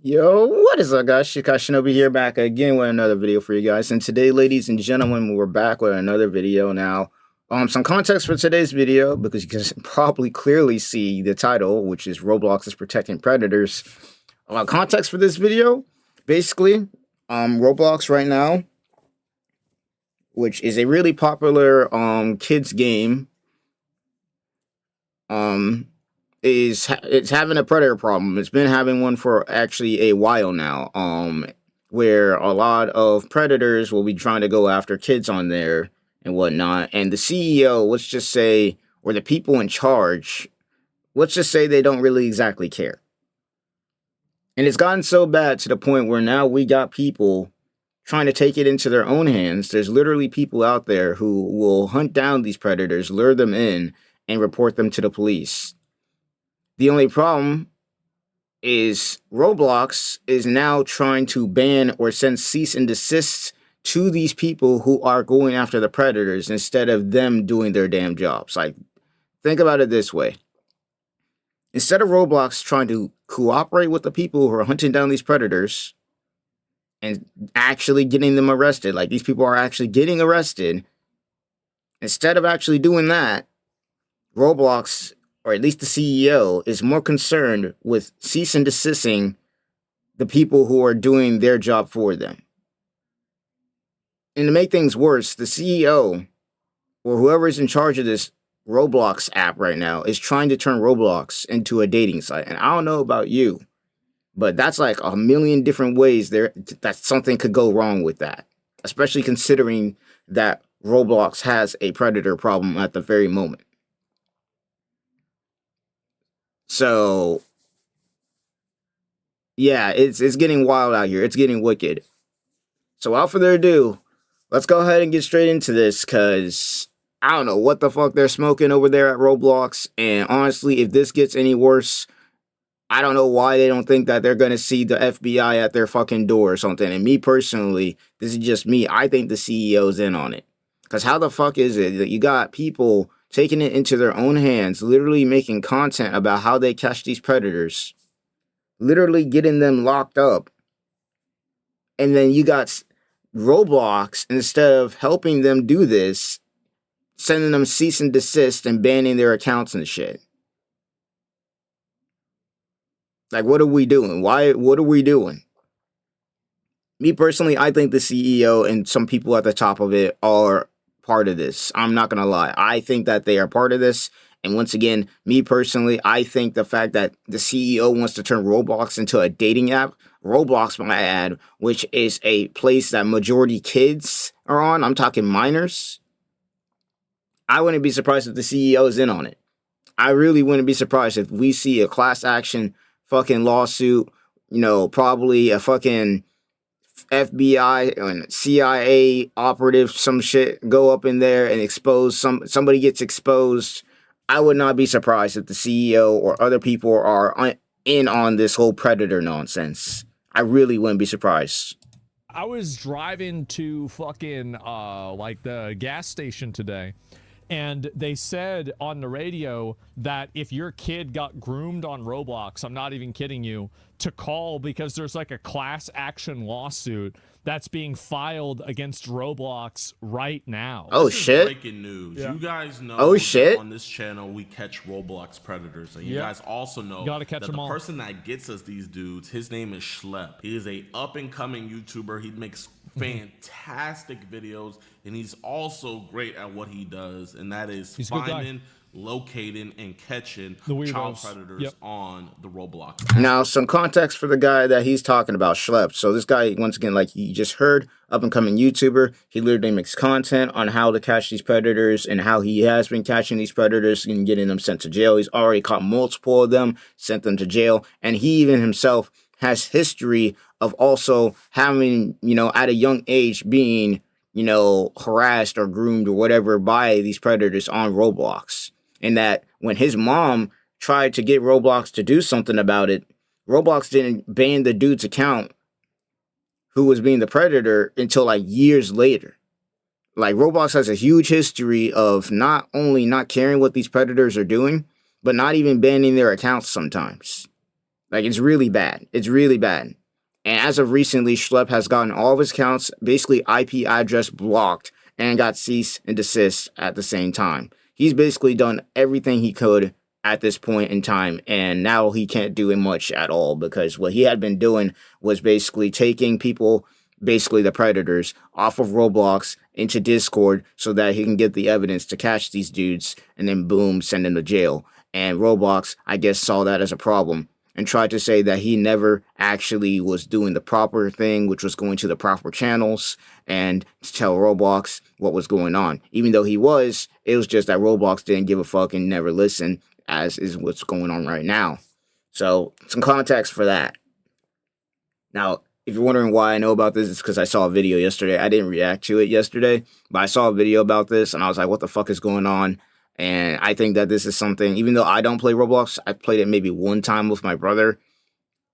Yo, what is up, guys? Shinobi here, back again with another video for you guys. And today, ladies and gentlemen, we're back with another video. Now, some context for today's video, because you can probably clearly see the title, which is Roblox is protecting predators. Context for this video, basically, Roblox right now, which is a really popular kids game, it's having a predator problem. It's been having one for actually a while now, where a lot of predators will be trying to go after kids on there and whatnot. And the CEO, let's just say, or the people in charge, let's just say they don't really exactly care. And it's gotten so bad to the point where now we got people trying to take it into their own hands. There's literally people out there who will hunt down these predators, lure them in, and report them to the police. The only problem is Roblox is now trying to ban or send cease and desist to these people who are going after the predators instead of them doing their damn jobs. Like, think about it this way. Instead of Roblox trying to cooperate with the people who are hunting down these predators and actually getting them arrested, like these people are actually getting arrested, instead of actually doing that, Roblox, or at least the CEO, is more concerned with cease and desisting the people who are doing their job for them. And to make things worse, the CEO, or whoever is in charge of this Roblox app right now, is trying to turn Roblox into a dating site. And I don't know about you, but that's like a million different ways that something could go wrong with that. Especially considering that Roblox has a predator problem at the very moment. So, yeah, it's getting wild out here. It's getting wicked. So, without further ado, let's go ahead and get straight into this, because I don't know what the fuck they're smoking over there at Roblox. And honestly, if this gets any worse, I don't know why they don't think that they're going to see the FBI at their fucking door or something. And me personally, this is just me, I think the CEO's in on it. Because how the fuck is it that you got people taking it into their own hands, literally making content about how they catch these predators, literally getting them locked up, and then you got Roblox, instead of helping them do this, sending them cease and desist and banning their accounts and shit. Like, what are we doing? What are we doing? Me personally, I think the CEO and some people at the top of it are part of this. I'm not gonna lie. I think that they are part of this. And once again, me personally, I think the fact that the CEO wants to turn Roblox into a dating app, Roblox, my add, which is a place that majority kids are on, I'm talking minors, I wouldn't be surprised if the CEO is in on it. I really wouldn't be surprised if we see a class action fucking lawsuit, probably a fucking FBI and CIA operative, some shit, go up in there and expose somebody gets exposed. I would not be surprised if the CEO or other people are in on this whole predator nonsense. I really wouldn't be surprised. I was driving to fucking like the gas station today, and they said on the radio that if your kid got groomed on Roblox, I'm not even kidding you, to call, because there's like a class action lawsuit that's being filed against Roblox right now. Oh shit. Breaking news. Yeah. You guys know on this channel we catch Roblox predators. And you guys also know that the person that gets us these dudes, his name is Schlep. He is a up and coming YouTuber. He makes fantastic videos, and he's also great at what he does, and that is finding, locating, and catching child predators on the Roblox app. Now, some context for the guy that he's talking about, Schlep. So this guy, once again, like you just heard, up-and-coming YouTuber. He literally makes content on how to catch these predators and how he has been catching these predators and getting them sent to jail. He's already caught multiple of them, sent them to jail, and he even himself has history of also having, at a young age being, harassed or groomed or whatever by these predators on Roblox. And that when his mom tried to get Roblox to do something about it, Roblox didn't ban the dude's account who was being the predator until like years later. Like, Roblox has a huge history of not only not caring what these predators are doing, but not even banning their accounts sometimes. Like, it's really bad. It's really bad. And as of recently, Schlep has gotten all of his accounts basically IP address blocked and got cease and desist at the same time. He's basically done everything he could at this point in time, and now he can't do much at all because what he had been doing was basically taking people, basically the predators, off of Roblox into Discord so that he can get the evidence to catch these dudes and then boom, send them to jail. And Roblox, I guess, saw that as a problem and tried to say that he never actually was doing the proper thing, which was going to the proper channels and to tell Roblox what was going on. Even though he was, it was just that Roblox didn't give a fuck and never listened, as is what's going on right now. So, some context for that. Now, if you're wondering why I know about this, it's because I saw a video yesterday. I didn't react to it yesterday, but I saw a video about this, and I was like, what the fuck is going on? And I think that this is something, even though I don't play Roblox, I've played it maybe one time with my brother.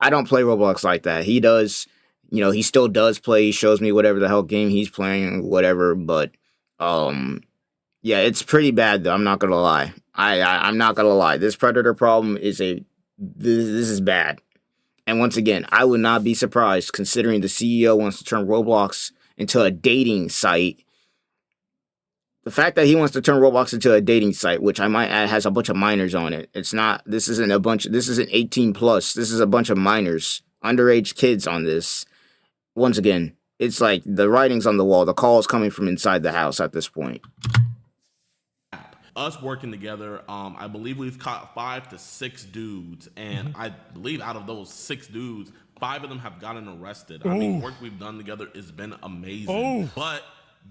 I don't play Roblox like that. He does, he still does play. He shows me whatever the hell game he's playing, whatever. But, yeah, it's pretty bad, though. I'm not going to lie. I'm not going to lie. This predator problem this is bad. And once again, I would not be surprised considering the CEO wants to turn Roblox into a dating site. The fact that he wants to turn Roblox into a dating site, which I might add has a bunch of minors on it. This isn't 18 plus. This is a bunch of minors, underage kids on this. Once again, it's like the writing's on the wall. The call is coming from inside the house at this point. Us working together, I believe we've caught 5 to 6 dudes, and I believe out of those 6 dudes, 5 of them have gotten arrested. I mean, work we've done together has been amazing, but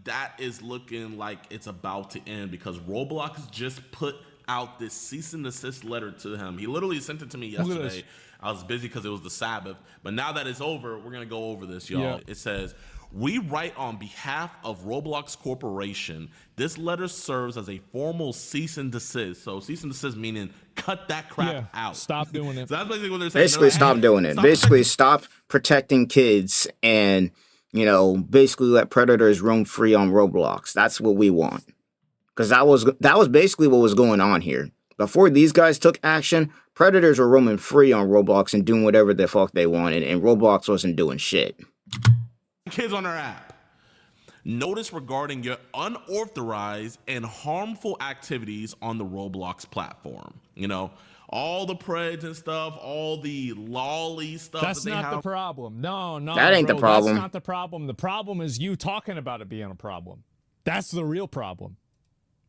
that is looking like it's about to end because Roblox just put out this cease and desist letter to him. He literally sent it to me yesterday. I was busy because it was the Sabbath, but now that it's over, we're gonna go over this, y'all. Yeah. It says, "We write on behalf of Roblox Corporation. This letter serves as a formal cease and desist." So cease and desist meaning cut that crap out. Stop doing it. So that's basically what they're saying. Basically, stop doing it. Basically, stop protecting kids and, basically let predators roam free on Roblox. That's what we want. Because that was basically what was going on here. Before these guys took action, predators were roaming free on Roblox and doing whatever the fuck they wanted, and Roblox wasn't doing shit. Kids on our app. Notice regarding your unauthorized and harmful activities on the Roblox platform. All the preds and stuff, all the lolly stuff. That's not the problem. No, that ain't the problem. That's not the problem. The problem is you talking about it being a problem. That's the real problem.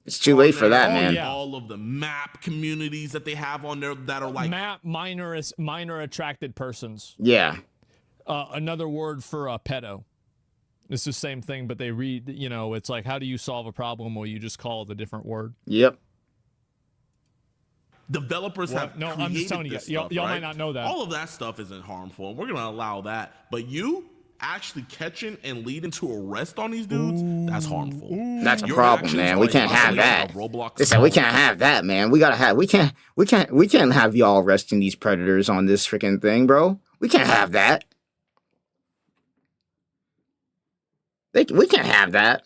It's too late for that, man. Yeah. All of the map communities that they have on there that are like minor attracted persons. Yeah. Another word for pedo. It's the same thing, but they read. It's like, how do you solve a problem? Well, you just call it a different word. Yep. Developers have no, I'm just telling you, y'all might not know that. All of that stuff isn't harmful, and we're going to allow that. But you actually catching and leading to arrest on these dudes, that's harmful. That's a problem, man. We can't have that. Listen, we can't have that, man. We can't have y'all arresting these predators on this freaking thing, bro. We can't have that. We can't have that.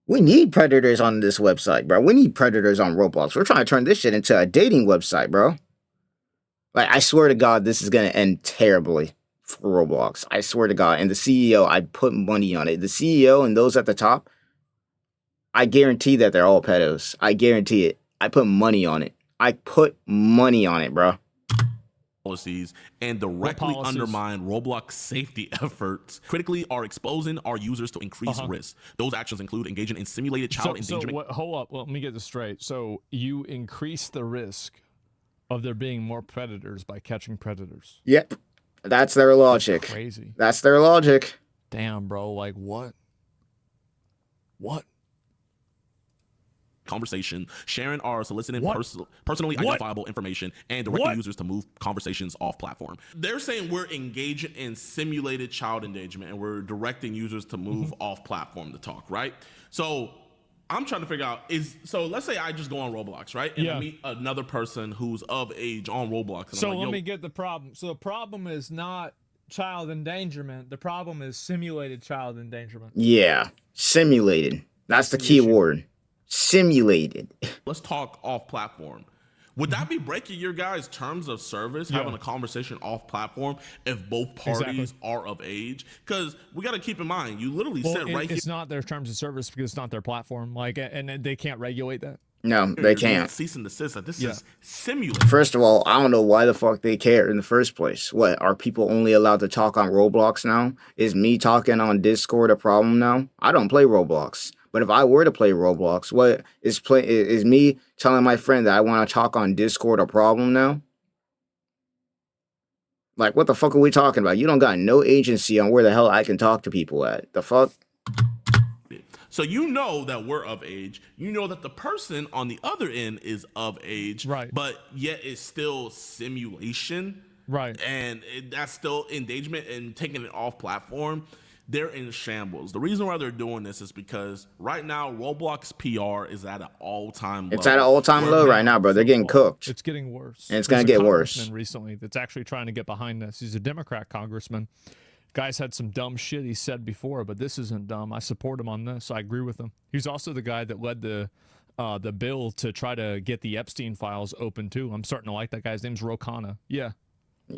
We need predators on this website, bro. We need predators on Roblox. We're trying to turn this shit into a dating website, bro. Like, I swear to God, this is going to end terribly for Roblox. I swear to God. And the CEO, I put money on it. The CEO and those at the top, I guarantee that they're all pedos. I guarantee it. I put money on it. I put money on it, bro. Policies and directly undermine Roblox safety efforts. Critically are exposing our users to increased risk. Those actions include engaging in simulated child endangerment. Hold up. Well, let me get this straight. So you increase the risk of there being more predators by catching predators. Yep. That's their logic. That's crazy. That's their logic. Damn, bro. Like, what? Conversation, sharing or soliciting personally identifiable information, and directing users to move conversations off platform. They're saying we're engaging in simulated child endangerment and we're directing users to move off platform to talk, right? So I'm trying to figure out so let's say I just go on Roblox, right? And I meet another person who's of age on Roblox. And so let me get the problem. So the problem is not child endangerment. The problem is simulated child endangerment. Yeah, simulated. That's the key word. Simulated. Let's talk off platform. Would that be breaking your guys' terms of service, having a conversation off platform if both parties are of age? Because we got to keep in mind, you literally said right here. It's not their terms of service because it's not their platform. Like, and they can't regulate that. No, they can't. Cease and desist. Like, this is simulated. First of all, I don't know why the fuck they care in the first place. What, are people only allowed to talk on Roblox now? Is me talking on Discord a problem now? I don't play Roblox. But if I were to play Roblox, what is me telling my friend that I want to talk on Discord a problem now? Like, what the fuck are we talking about? You don't got no agency on where the hell I can talk to people at. The fuck? So you know that we're of age. You know that the person on the other end is of age. Right. But yet it's still simulation. Right. And that's still engagement and taking it off platform. They're in shambles. The reason why they're doing this is because right now Roblox PR is at an all-time low. It's at an all-time low right now, bro. They're getting cooked. It's getting worse. And it's going to get worse. Recently, that's actually trying to get behind this. He's a Democrat congressman. Guy's had some dumb shit he said before, but this isn't dumb. I support him on this. I agree with him. He's also the guy that led the bill to try to get the Epstein files open too. I'm starting to like that guy's name's Rokana. Yeah.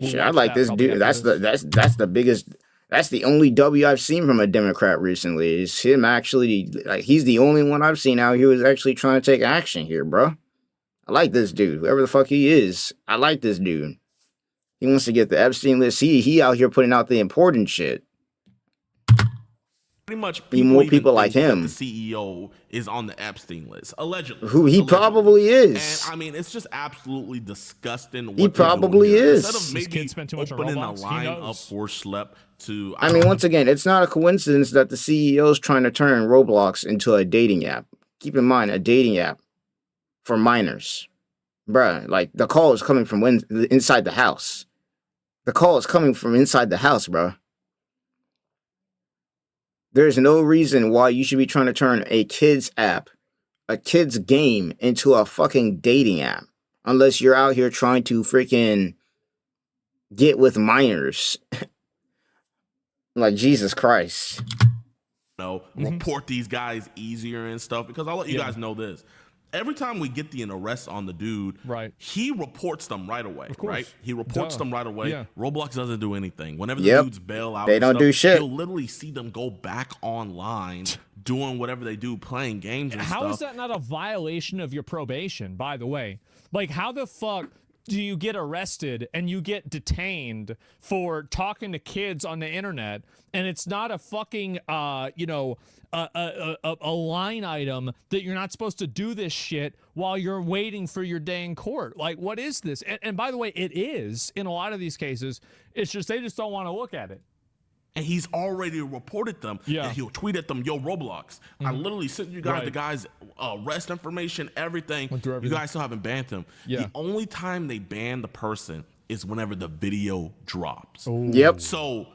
Shit, I like this dude. That's the biggest. That's the only W I've seen from a Democrat recently. Is him actually, like, he's the only one I've seen out here who's actually trying to take action here, bro. I like this dude, whoever the fuck he is. I like this dude. He wants to get the Epstein list. He out here putting out the important shit. Pretty much be more people like him. The CEO is on the Epstein list, allegedly. Who he probably is. And I mean, it's just absolutely disgusting. What he probably is. Instead of maybe spend too much opening a line up for Schlep to. I mean, once again, it's not a coincidence that the CEO is trying to turn Roblox into a dating app. Keep in mind, a dating app for minors. Bruh, like, the call is coming from inside the house. The call is coming from inside the house, bruh. There's no reason why you should be trying to turn a kid's app, a kid's game, into a fucking dating app. Unless you're out here trying to freaking get with minors. Like, Jesus Christ. Report these guys easier and stuff. Because I'll let you guys know this. Every time we get an arrest on the dude, he reports them right away, right? He reports them right away. Yeah. Roblox doesn't do anything. Whenever the dudes bail out, they don't do shit. You'll literally see them go back online doing whatever they do, playing games and stuff. How is that not a violation of your probation, by the way? Like, how the fuck do you get arrested and you get detained for talking to kids on the internet, and it's not a fucking, a line item that you're not supposed to do this shit while you're waiting for your day in court? Like, what is this? And by the way, it is in a lot of these cases. It's just they just don't want to look at it. And he's already reported them. Yeah. And he'll tweet at them, yo, Roblox. I literally sent you guys the guy's arrest information, everything. You guys still haven't banned him. Yeah. The only time they ban the person is whenever the video drops. Ooh. Yep. So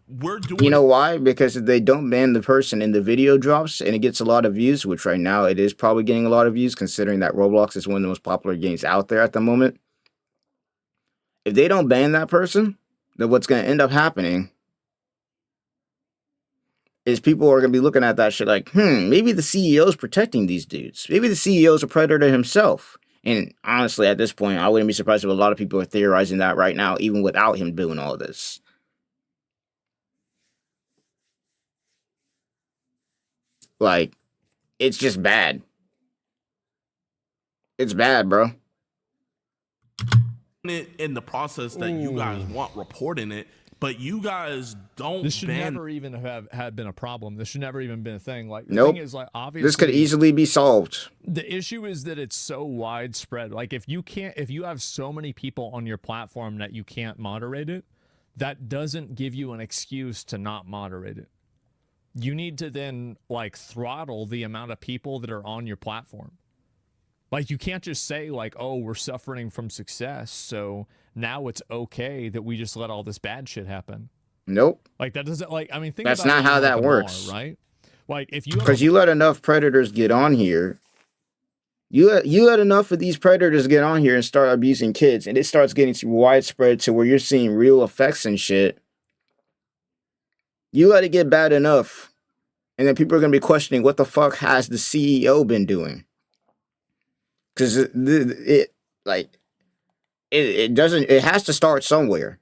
we're doing. You know why? Because if they don't ban the person and the video drops and it gets a lot of views, which right now it is probably getting a lot of views considering that Roblox is one of the most popular games out there at the moment. If they don't ban that person, then what's going to end up happening is people are going to be looking at that shit like, maybe the CEO is protecting these dudes. Maybe the CEO is a predator himself. And honestly, at this point, I wouldn't be surprised if a lot of people are theorizing that right now, even without him doing all this. Like, it's just bad. It's bad, bro. In the process that you guys want reporting it, but you guys don't. This should never even have been a problem. This should never even been a thing. Like, the nope. thing is, like, obviously, this could easily be solved. The issue is that it's so widespread. Like, if you have so many people on your platform that you can't moderate it, that doesn't give you an excuse to not moderate it. You need to then, like, throttle the amount of people that are on your platform. Like, you can't just say, like, oh, we're suffering from success, so now it's okay that we just let all this bad shit happen. Nope. Like, that doesn't, like, I mean, think that's about not how that works, right? Like, if you, because you let enough predators get on here, you let enough of these predators get on here and start abusing kids, and it starts getting widespread to where you're seeing real effects and shit. You let it get bad enough, and then people are gonna be questioning what the fuck has the CEO been doing. Because Like, it doesn't. It has to start somewhere.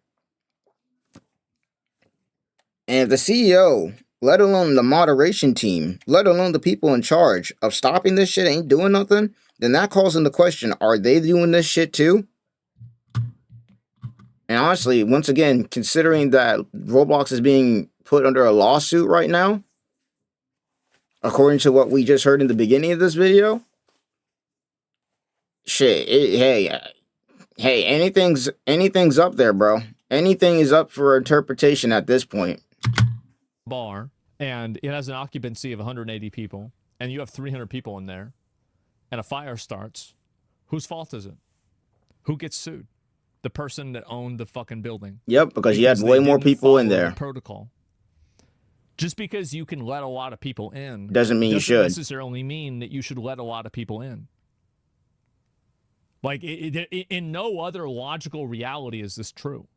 And if the CEO, let alone the moderation team, let alone the people in charge of stopping this shit, ain't doing nothing, then that calls into question: are they doing this shit too? And honestly, once again, considering that Roblox is being put under a lawsuit right now, according to what we just heard in the beginning of this video, shit, hey, anything's up there, bro. Anything is up for interpretation at this point. Bar, and it has an occupancy of 180 people, and you have 300 people in there, and a fire starts. Whose fault is it? Who gets sued? The person that owned the fucking building. Yep, because you had way more people in there. The protocol. Just because you can let a lot of people in doesn't mean you should necessarily mean that you should let a lot of people in. Like, in no other logical reality is this true.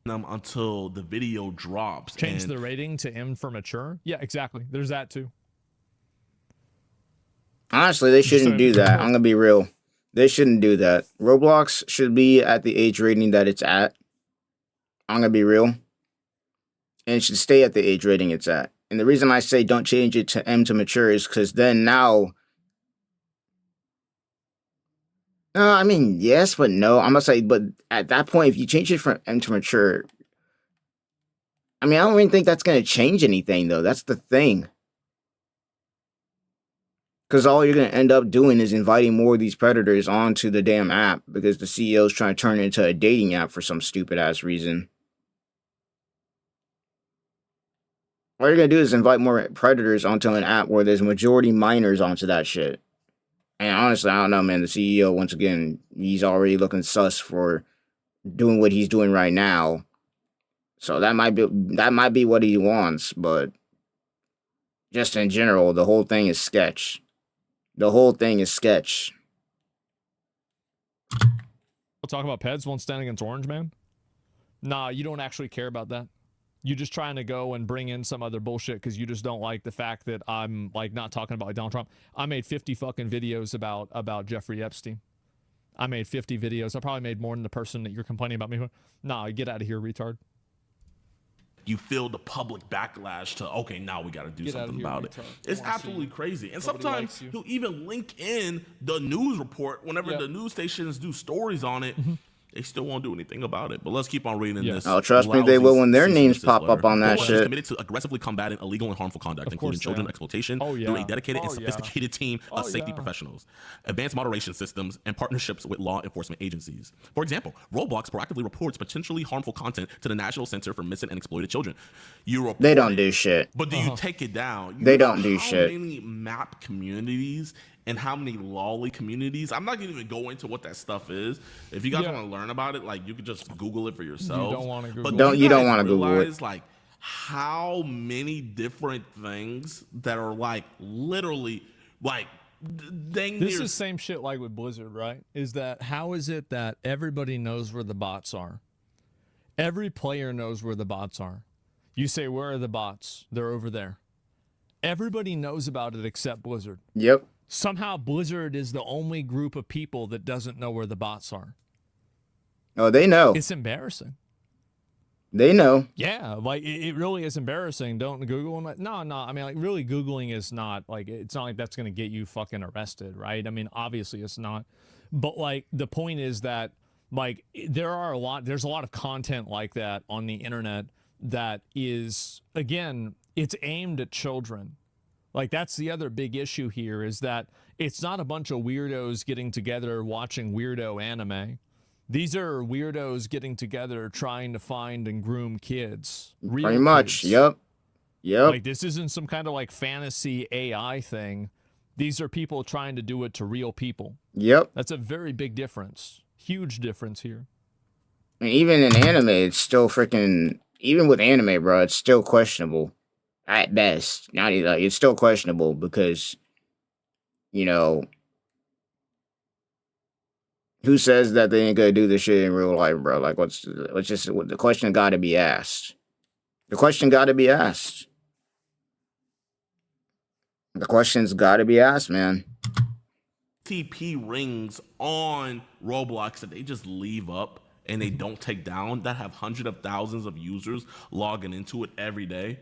Until the video drops. Change the rating to M for mature? Yeah, exactly. There's that too. Honestly, they shouldn't do that. I'm going to be real. They shouldn't do that. Roblox should be at the age rating that it's at. I'm going to be real. And it should stay at the age rating it's at. And the reason I say don't change it to M to mature is because then now... I mean, yes, but no. I'm going to say, but at that point, if you change it from M to mature... I mean, I don't even think that's going to change anything, though. That's the thing. Because all you're going to end up doing is inviting more of these predators onto the damn app because the CEO's trying to turn it into a dating app for some stupid-ass reason. All you're going to do is invite more predators onto an app where there's majority minors onto that shit. And honestly, I don't know, man. The CEO, once again, he's already looking sus for doing what he's doing right now. So that might be what he wants, but just in general, the whole thing is sketch. The whole thing is sketch. We'll talk about Peds won't stand against Orange Man. Nah, you don't actually care about that. You're just trying to go and bring in some other bullshit because you just don't like the fact that I'm like not talking about Donald Trump. I made 50 fucking videos about Jeffrey Epstein. I made 50 videos. I probably made more than the person that you're complaining about me. Nah, get out of here, retard. You feel the public backlash to, okay, now we got to do something about it. It's absolutely crazy. And sometimes he'll even link in the news report whenever the news stations do stories on it. They still won't do anything about it. But let's keep on reading this. Oh, trust me, they will when their names pop up on that shit. Committed to aggressively combating illegal and harmful conduct, including children exploitation, through a dedicated and sophisticated team of safety professionals, advanced moderation systems, and partnerships with law enforcement agencies. For example, Roblox proactively reports potentially harmful content to the National Center for Missing and Exploited Children. They don't do shit. But do you take it down? They don't do shit. How many map communities and how many lolly communities? I'm not gonna even go into what that stuff is. If you guys want to learn about it, like you could just Google it for yourself. You don't want to Google it. You don't want to Google it. Like how many different things that are like literally like this is the same shit like with Blizzard, right? Is that how is it that everybody knows where the bots are? Every player knows where the bots are. You say, where are the bots? They're over there. Everybody knows about it except Blizzard. Yep. Somehow Blizzard is the only group of people that doesn't know where the bots are. Oh, they know. It's embarrassing. They know. Yeah, like it really is embarrassing. Don't Google them. No. I mean, like really Googling is not like, it's not like that's going to get you fucking arrested, right? I mean, obviously it's not. But like the point is that like there's a lot of content like that on the internet that is, again, it's aimed at children. Like, that's the other big issue here is that it's not a bunch of weirdos getting together watching weirdo anime. These are weirdos getting together trying to find and groom kids. Pretty much, yep. Like, this isn't some kind of, like, fantasy AI thing. These are people trying to do it to real people. Yep. That's a very big difference. Huge difference here. And even in anime, it's still freaking... Even with anime, bro, it's still questionable. At best. Not even, like, it's still questionable because, you know, who says that they ain't gonna do this shit in real life, bro? Like, the question gotta be asked. The question gotta be asked. The question's gotta be asked, man. TP rings on Roblox that they just leave up and they don't take down, that have hundreds of thousands of users logging into it every day,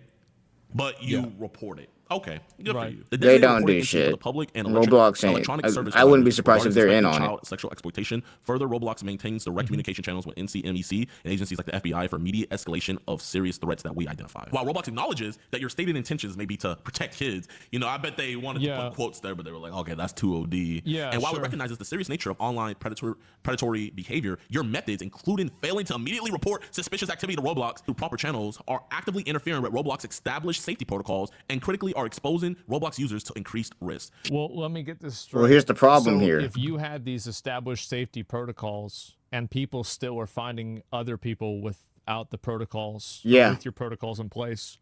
but you report it. Okay, good for you. They don't do shit. The public and Roblox ain't. I wouldn't be surprised if they're in on it. Sexual exploitation. Further, Roblox maintains direct communication channels with NCMEC and agencies like the FBI for immediate escalation of serious threats that we identify. While Roblox acknowledges that your stated intentions may be to protect kids, you know, I bet they wanted to put quotes there, but they were like, okay, that's too OD. Yeah, and while it recognizes the serious nature of online predatory behavior, your methods, including failing to immediately report suspicious activity to Roblox through proper channels, are actively interfering with Roblox established safety protocols and critically are exposing Roblox users to increased risk. Well, let me get this straight. Well, here's the problem here. If you had these established safety protocols and people still are finding other people without the protocols, with your protocols in place,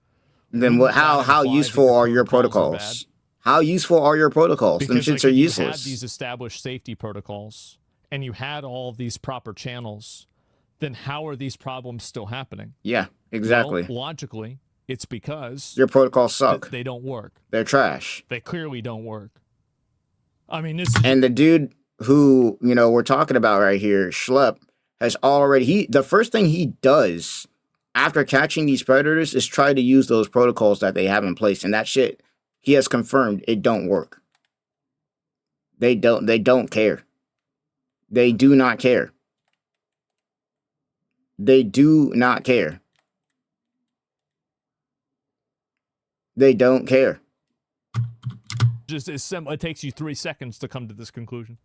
then what? How useful are your protocols? How useful are your protocols? Them shits are useless. You had these established safety protocols and you had all of these proper channels, then how are these problems still happening? Yeah, exactly. Well, logically, it's because your protocols suck. They don't work. They're trash. They clearly don't work. I mean, this is... And the dude who, you know, we're talking about right here, Schlep, has already... The first thing he does after catching these predators is try to use those protocols that they have in place. And that shit, he has confirmed it don't work. They don't care. They do not care. They do not care. They don't care. Just as simple. It takes you 3 seconds to come to this conclusion.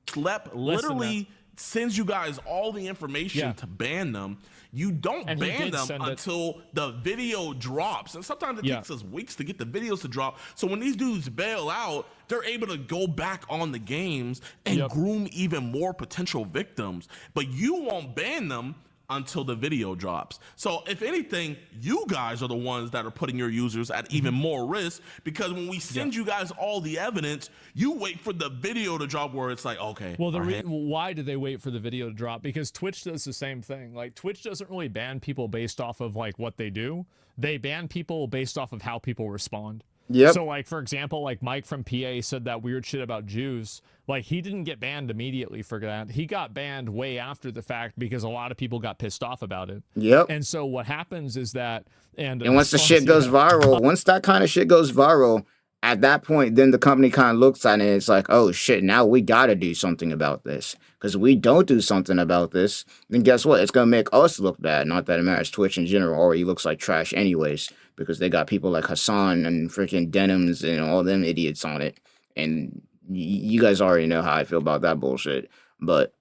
Schlep literally sends you guys all the information to ban them. You don't ban them until the video drops. And sometimes it takes us weeks to get the videos to drop. So when these dudes bail out, they're able to go back on the games and groom even more potential victims. But you won't ban them until the video drops. So if anything, you guys are the ones that are putting your users at even more risk, because when we send you guys all the evidence, you wait for the video to drop where it's like, okay. Well, why do they wait for the video to drop? Because Twitch does the same thing. Like, Twitch doesn't really ban people based off of like what they do. They ban people based off of how people respond. Yep. So, like, for example, like Mike from PA said that weird shit about Jews. Like, he didn't get banned immediately for that. He got banned way after the fact because a lot of people got pissed off about it. Yep. And so what happens is that... And once the shit goes viral, once that kind of shit goes viral, at that point, then the company kind of looks at it and it's like, oh, shit, now we got to do something about this. Because we don't do something about this, then guess what? It's going to make us look bad. Not that it matters. Twitch in general already looks like trash anyways, because they got people like Hassan and freaking Denims and all them idiots on it. And you guys already know how I feel about that bullshit. But,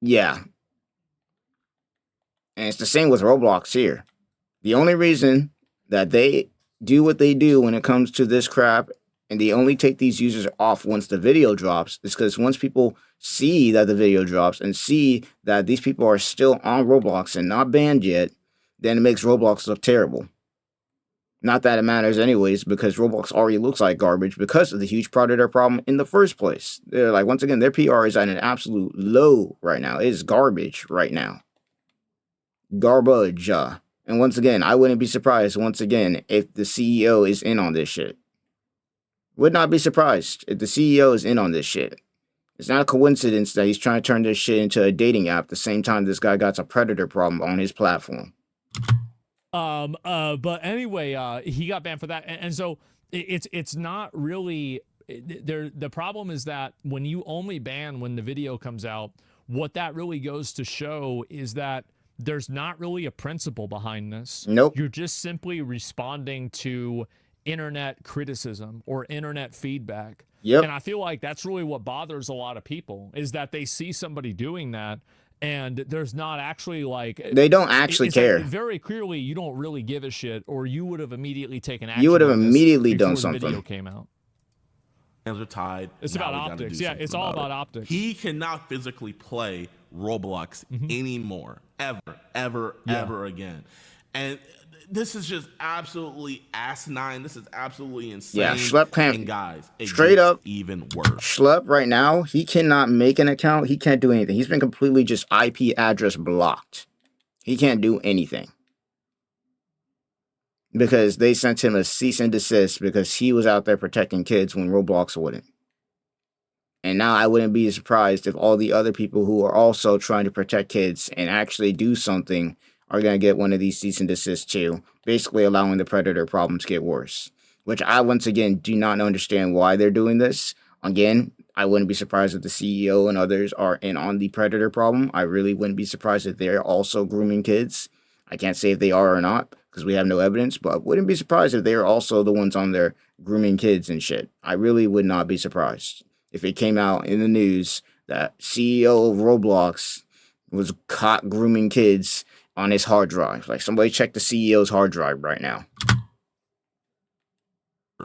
yeah. And it's the same with Roblox here. The only reason that they do what they do when it comes to this crap, and they only take these users off once the video drops, is because once people see that the video drops and see that these people are still on Roblox and not banned yet, then it makes Roblox look terrible. Not that it matters anyways, because Roblox already looks like garbage because of the huge predator problem in the first place. They're like, once again, their PR is at an absolute low right now. It is garbage right now. Garbage. And once again, I wouldn't be surprised, once again, if the CEO is in on this shit. Would not be surprised if the CEO is in on this shit. It's not a coincidence that he's trying to turn this shit into a dating app at the same time this guy got a predator problem on his platform. But anyway, he got banned for that. And so it's not really... The problem is that when you only ban when the video comes out, what that really goes to show is that there's not really a principle behind this. Nope. You're just simply responding to internet criticism or internet feedback. Yep. And I feel like that's really what bothers a lot of people, is that they see somebody doing that and there's not actually like... They don't actually care. Like very clearly, you don't really give a shit, or you would have immediately taken action. You would have immediately done something. The video came out. Hands are tied. It's about optics. Yeah, it's all about optics. He cannot physically play Roblox anymore, ever again. And this is just absolutely asinine. This is absolutely insane. Yeah, Schlep can't. And guys, it straight up even worse. Schlep right now, he cannot make an account. He can't do anything. He's been completely just IP address blocked. He can't do anything. because they sent him a cease and desist because he was out there protecting kids when Roblox wouldn't. And now I wouldn't be surprised if all the other people who are also trying to protect kids and actually do something are going to get one of these cease and desist too, basically allowing the predator problem to get worse. Which I, once again, do not understand why they're doing this. Again, I wouldn't be surprised if the CEO and others are in on the predator problem. I really wouldn't be surprised if they're also grooming kids. I can't say if they are or not because we have no evidence, but I wouldn't be surprised if they are also the ones on there grooming kids and shit. I really would not be surprised if it came out in the news that CEO of Roblox was caught grooming kids on his hard drive. Like, somebody check the CEO's hard drive right now.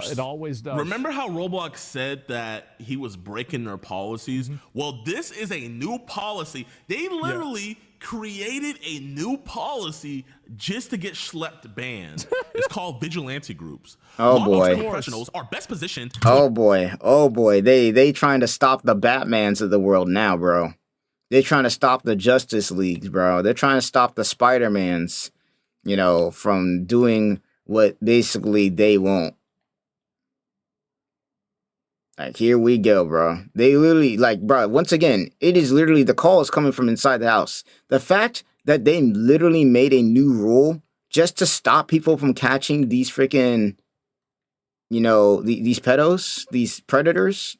It always does. Remember how Roblox said that he was breaking their policies? Well, this is a new policy. They literally created a new policy just to get schlepped banned. It's called vigilante groups. Oh boy. Professionals are best positioned. Oh boy. Oh boy. They trying to stop the Batmans of the world now, bro. They're trying to stop the Justice Leagues, bro. They're trying to stop the Spider-Mans, you know, from doing what basically they want. Like, here we go, bro. They literally, like, bro, once again, it is literally, the call is coming from inside the house. The fact that they literally made a new rule just to stop people from catching these freaking, you know, these pedos, these predators.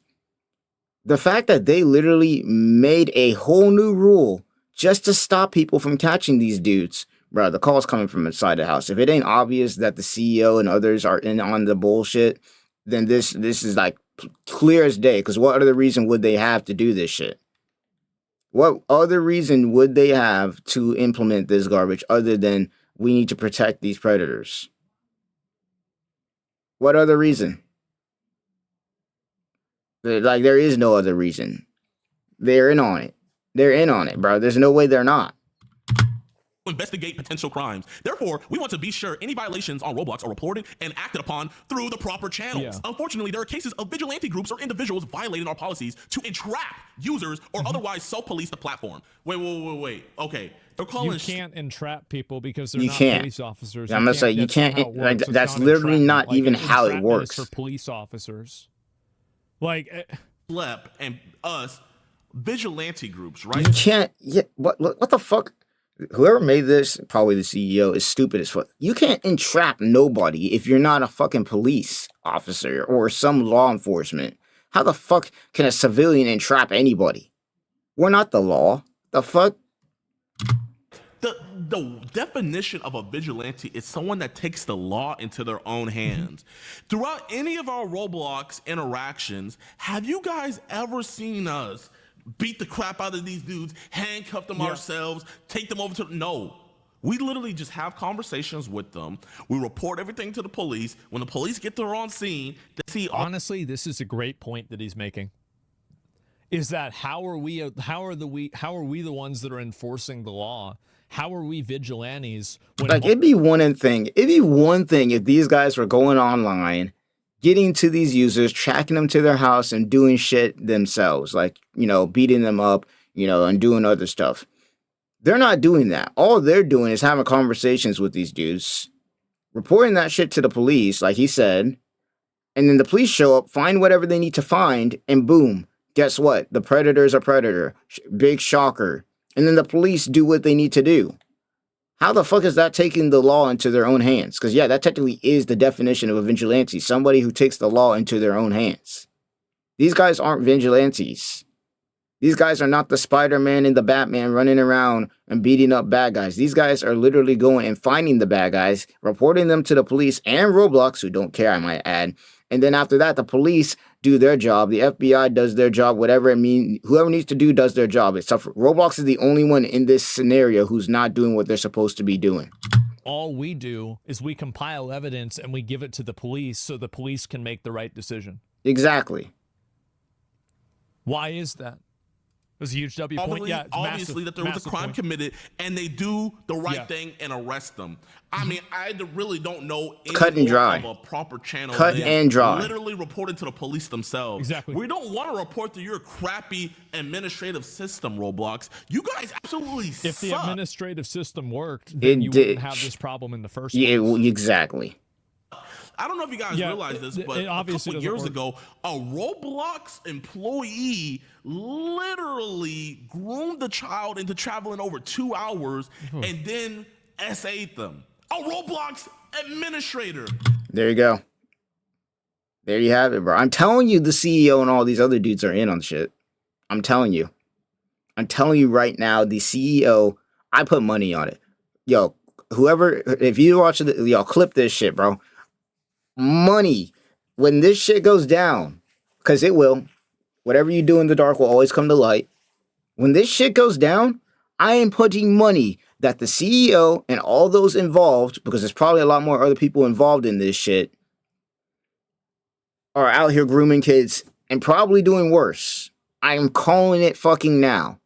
The fact that they literally made a whole new rule just to stop people from catching these dudes. Bro, the call is coming from inside the house. If it ain't obvious that the CEO and others are in on the bullshit, then this is like clear as day, because what other reason would they have to do this shit? What other reason would they have to implement this garbage other than we need to protect these predators? What other reason? Like, there is no other reason. They're in on it. They're in on it, bro. There's no way they're not. Investigate potential crimes. Therefore, we want to be sure any violations on Roblox are reported and acted upon through the proper channels. Unfortunately, there are cases of vigilante groups or individuals violating our policies to entrap users or otherwise self-police the platform. Wait. Okay. They're calling. You can't entrap people because they're not police officers. I'm gonna say you can't. Like, that's literally not like, even how it works for police officers. Like, Slep and us vigilante groups, right? You can't. Yeah. What the fuck? Whoever made this, probably the CEO, is stupid as fuck. You can't entrap nobody if you're not a fucking police officer or some law enforcement. How the fuck can a civilian entrap anybody? We're not the law. The fuck? The definition of a vigilante is someone that takes the law into their own hands. Throughout any of our Roblox interactions, have you guys ever seen us beat the crap out of these dudes, handcuff them ourselves, take them over to... No. We literally just have conversations with them. We report everything to the police. When the police get there on scene, they see... Honestly, this is a great point that he's making. Is that how are we the ones that are enforcing the law? How are we vigilantes? Like, it'd be one thing if these guys were going online, getting to these users, tracking them to their house, and doing shit themselves, like, you know, beating them up, you know, and doing other stuff. They're not doing that. All they're doing is having conversations with these dudes, reporting that shit to the police, like he said, and then the police show up, find whatever they need to find, and boom, guess what? The predator's a predator. Big shocker. And then the police do what they need to do. How the fuck is that taking the law into their own hands? Because, yeah, that technically is the definition of a vigilante. Somebody who takes the law into their own hands. These guys aren't vigilantes. These guys are not the Spider-Man and the Batman running around and beating up bad guys. These guys are literally going and finding the bad guys, reporting them to the police and Roblox, who don't care, I might add. And then after that, the police do their job. The FBI does their job, whatever it means. Whoever needs to do does their job. Except for Roblox is the only one in this scenario who's not doing what they're supposed to be doing. All we do is we compile evidence and we give it to the police so the police can make the right decision. Exactly. Why is that? Was a huge W point? Yeah, obviously that there was a crime committed and they do the right thing and arrest them. I mean, I really don't know any cut and dry of a proper channel. Cut and dry. Literally reported to the police themselves. Exactly. We don't want to report to your crappy administrative system, Roblox. You guys absolutely suck. If the administrative system worked, then you wouldn't have this problem in the first place. Yeah, exactly. I don't know if you guys realize this, but a couple years ago, a Roblox employee literally groomed the child into traveling over 2 hours and then SA'd them. A Roblox administrator. There you go. There you have it, bro. I'm telling you, the CEO and all these other dudes are in on shit. I'm telling you. I'm telling you right now, the CEO, I put money on it. Yo, whoever, if you watch it, yo, clip this shit, bro. Money. When this shit goes down, because it will, whatever you do in the dark will always come to light. When this shit goes down, I am putting money that the CEO and all those involved, because there's probably a lot more other people involved in this shit, are out here grooming kids and probably doing worse. I am calling it fucking now.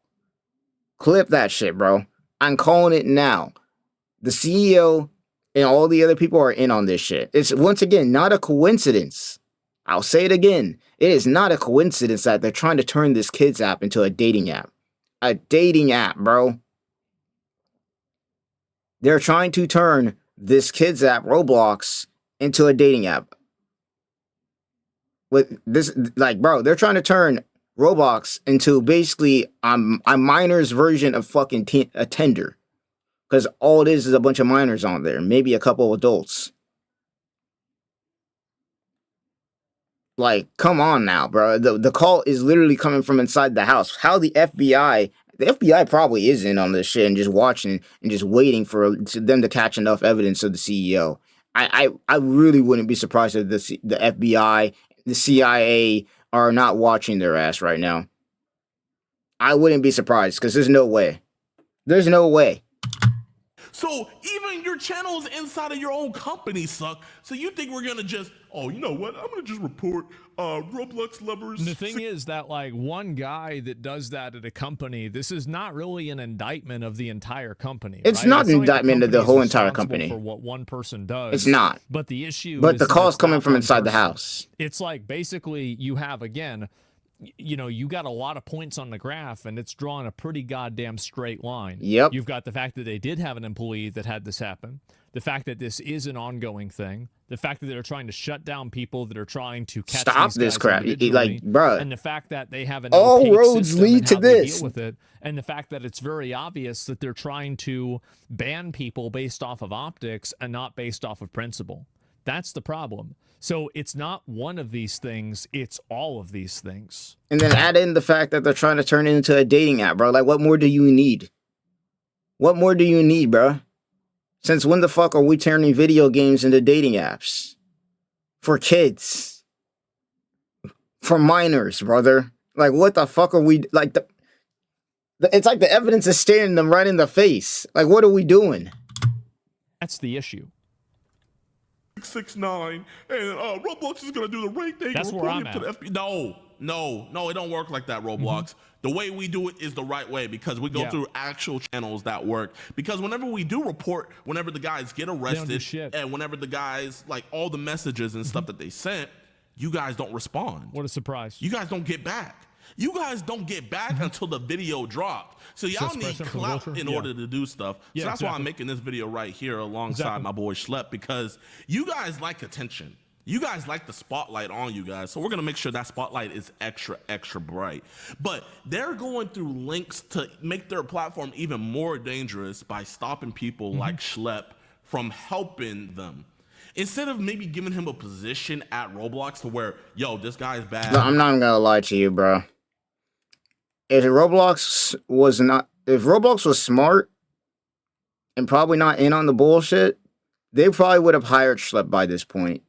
Clip that shit, bro. I'm calling it now. The CEO and all the other people are in on this shit. It's, once again, not a coincidence. I'll say it again. It is not a coincidence that they're trying to turn this kids app into a dating app. A dating app, bro. They're trying to turn this kids app, Roblox, into a dating app. With this, like, bro, they're trying to turn Roblox into basically a minor's version of fucking a Tinder. Because all it is a bunch of minors on there. Maybe a couple of adults. Like, come on now, bro. The call is literally coming from inside the house. How the FBI probably is in on this shit and just watching and just waiting for them to catch enough evidence of the CEO. I really wouldn't be surprised if the FBI, the CIA are not watching their ass right now. I wouldn't be surprised because there's no way. There's no way. So even your channels inside of your own company suck. So you think we're gonna just, oh, you know what? I'm gonna just report Roblox lovers. And the thing is that, like, one guy that does that at a company, this is not really an indictment of the entire company. It's right? not an indictment of the whole entire company. For what one person does. It's not. But the issue. But the call's coming from inside the house. It's like basically you have, again, you know, you got a lot of points on the graph and it's drawn a pretty goddamn straight line. Yep. You've got the fact that they did have an employee that had this happen, the fact that this is an ongoing thing, the fact that they're trying to shut down people that are trying to catch stop this crap, like, bruh. And the fact that they have an all roads lead to this. Deal with it, and the fact that it's very obvious that they're trying to ban people based off of optics and not based off of principle. That's the problem. So it's not one of these things, it's all of these things. And then add in the fact that they're trying to turn it into a dating app, bro. Like, what more do you need? What more do you need, bro? Since when the fuck are we turning video games into dating apps? For kids. For minors, brother. Like, what the fuck are we... Like, it's like the evidence is staring them right in the face. Like, what are we doing? That's the issue. 6ix9ine and Roblox is gonna do the right thing. That's where I'm at. No, it don't work like that, Roblox. The way we do it is the right way because we go through actual channels that work. Because whenever we do report, whenever the guys get arrested and whenever the guys, like, all the messages and stuff that they sent, you guys don't respond. What a surprise. You guys don't get back. You guys don't get back until the video dropped. So y'all need clout in order to do stuff. So that's why I'm making this video right here alongside my boy Schlep, because you guys like attention. You guys like the spotlight on you guys. So we're going to make sure that spotlight is extra, extra bright. But they're going through links to make their platform even more dangerous by stopping people like Schlep from helping them. Instead of maybe giving him a position at Roblox to where, yo, this guy's bad. No, I'm not going to lie to you, bro. If Roblox was smart and probably not in on the bullshit, they probably would have hired Schlep by this point.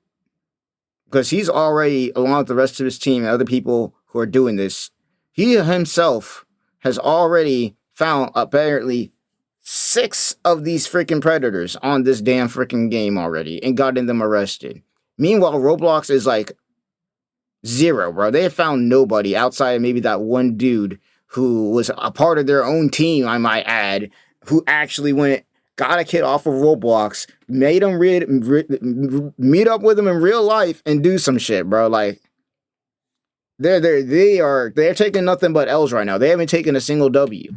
Because he's already, along with the rest of his team and other people who are doing this, he himself has already found apparently 6 of these freaking predators on this damn freaking game already and gotten them arrested. Meanwhile, Roblox is like 0, bro. They have found nobody outside of maybe that one dude who was a part of their own team, I might add, who actually got a kid off of Roblox, made him meet up with him in real life and do some shit, bro. Like, they're taking nothing but L's right now. They haven't taken a single W.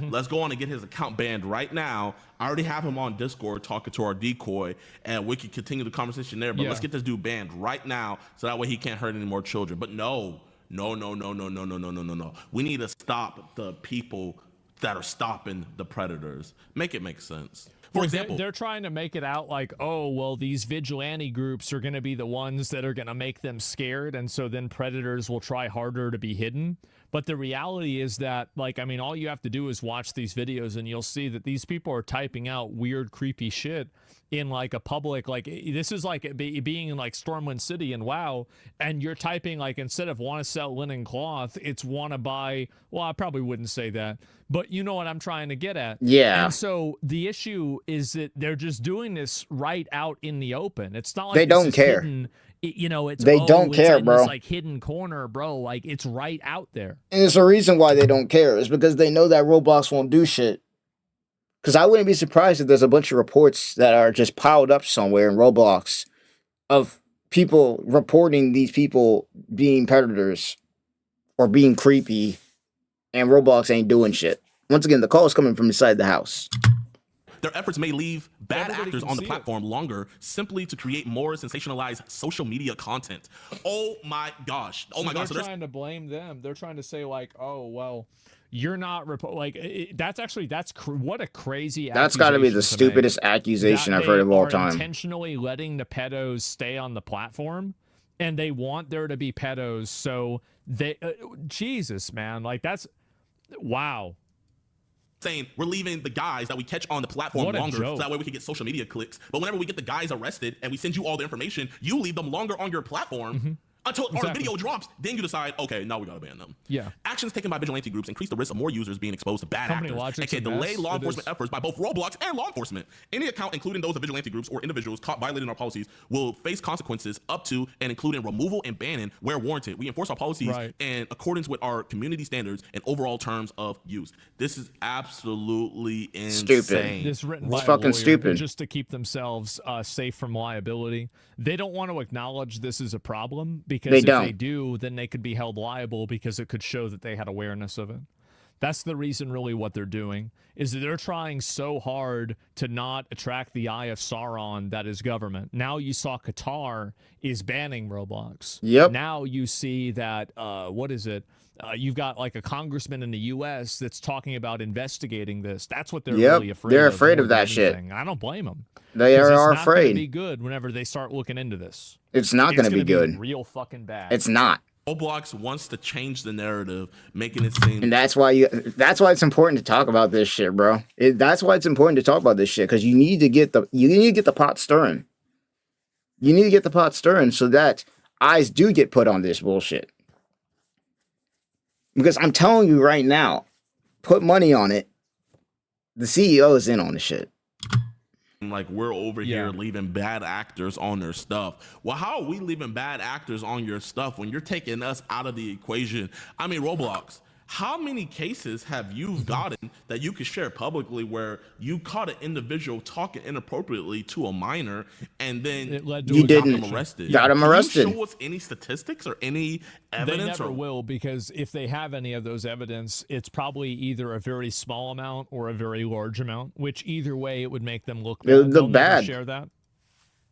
Let's go on and get his account banned right now. I already have him on Discord talking to our decoy, and we can continue the conversation there. But let's get this dude banned right now, so that way he can't hurt any more children. But no. We need to stop the people that are stopping the predators. Make it make sense. For example, they're trying to make it out like, oh, well, these vigilante groups are going to be the ones that are going to make them scared, and so then predators will try harder to be hidden. But the reality is that, like, I mean, all you have to do is watch these videos, and you'll see that these people are typing out weird, creepy shit in, like, a public, like, this is like being in, like, Stormwind City and WoW, and you're typing, like, instead of want to sell linen cloth, it's want to buy, well, I probably wouldn't say that, but you know what I'm trying to get at. Yeah. And so the issue is that they're just doing this right out in the open. It's not like they don't care. Hidden, you know, it's they don't care, in bro. This, like, hidden corner, bro. Like, it's right out there. And there's a reason why they don't care. It's because they know that Roblox won't do shit. Because I wouldn't be surprised if there's a bunch of reports that are just piled up somewhere in Roblox of people reporting these people being predators or being creepy, and Roblox ain't doing shit. Once again, the call is coming from inside the house. Their efforts may leave bad actors on the platform longer simply to create more sensationalized social media content. Oh my gosh. Oh my gosh. They're trying to blame them. They're trying to say, like, oh, well, you're not what a crazy That's got to be the stupidest accusation I've heard of all time. Intentionally letting the pedos stay on the platform, and they want there to be pedos, so they Jesus, man, like, that's wow. Saying we're leaving the guys that we catch on the platform longer, so that way we can get social media clicks. But whenever we get the guys arrested and we send you all the information, you leave them longer on your platform until our video drops. Then you decide, okay, now we gotta ban them. Yeah. Actions taken by vigilante groups increase the risk of more users being exposed to bad actors and can delay law enforcement efforts by both Roblox and law enforcement. Any account, including those of vigilante groups or individuals caught violating our policies, will face consequences up to and including removal and banning where warranted. We enforce our policies in accordance with our community standards and overall terms of use. This is absolutely insane. Stupid. This written it's by fucking a lawyer, stupid. Just to keep themselves safe from liability. They don't want to acknowledge this is a problem, because if they do, then they could be held liable, because it could show that they had awareness of it. That's the reason, really, what they're doing, is that they're trying so hard to not attract the eye of Sauron, that is government. Now you saw Qatar is banning Roblox. Yep. Now you see that, what is it? You've got, like, a congressman in the U.S. that's talking about investigating this. That's what they're really afraid of. They're afraid of that shit. I don't blame them. They are afraid. It's not going to be good whenever they start looking into this. It's not going to be good. Real fucking bad. It's not. Roblox wants to change the narrative, making it seem. And that's why it's important to talk about this shit, bro. That's why it's important to talk about this shit, because you need to get the pot stirring. You need to get the pot stirring so that eyes do get put on this bullshit. Because I'm telling you right now, put money on it. The CEO is in on the shit. Like, we're over here leaving bad actors on their stuff. Well, how are we leaving bad actors on your stuff when you're taking us out of the equation? I mean, Roblox, how many cases have you gotten that you could share publicly where you caught an individual talking inappropriately to a minor, and then you got him arrested? Got him arrested. Can you show us any statistics or any evidence? They never will, because if they have any of those evidence, it's probably either a very small amount or a very large amount, which either way it would make them look bad. It would look bad. Share that.